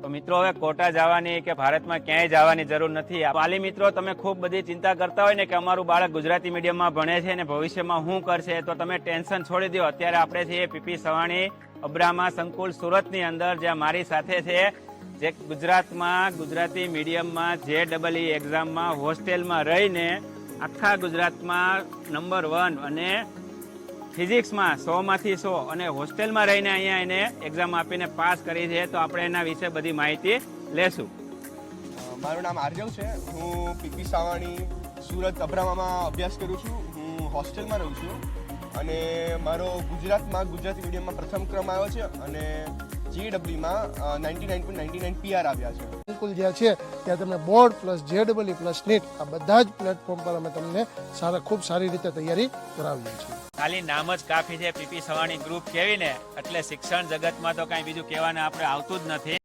તો મિત્રો હવે કોટા જવાની કે ભારતમાં ક્યાંય જવાની જરૂર નથી। વાલી મિત્રો તમે ખૂબ બધી ચિંતા કરતા હોય ને કે અમારું બાળક ગુજરાતી મીડિયમમાં ભણે છે ને ભવિષ્યમાં શું કરશે, તો તમે ટેન્શન છોડી દો। અત્યારે આપણે છીએ પીપી સવાણી અબ્રામા સંકુલ સુરતની અંદર, જ્યાં મારી સાથે છે જે ગુજરાતમાં ગુજરાતી મીડિયમમાં JEE એક્ઝામમાં હોસ્ટેલમાં રહીને આખા ગુજરાતમાં નંબર 1 અને ફિઝિક્સમાં 100માંથી 100 અને હોસ્ટેલમાં રહીને અહીંયા એને એક્ઝામ આપીને પાસ કરી છે। તો આપણે એના વિશે બધી માહિતી લેશું। મારું નામ આર્યવ છે। હું પીપી સાવાણી સુરત અબ્રામામાં અભ્યાસ કરું છું। હું હોસ્ટેલમાં રહું છું અને મારો ગુજરાતમાં ગુજરાતી મીડિયમમાં પ્રથમ ક્રમ આવ્યો છે અને JEEમાં 99.99 PR આવ્યા છે। સંકુલ જ્યાં છે ત્યાં તમને board plus JEE plus NEET આ બધા જ પ્લેટફોર્મ પર અમે તમને ખૂબ સારી રીતે તૈયારી કરાવીએ છીએ। ખાલી નામ જ કાફી છે પીપી સવાણી ગ્રુપ કહેવીને, એટલે શિક્ષણ જગતમાં તો કાંઈ બીજું કહેવાને આપણે આવતું જ નથી।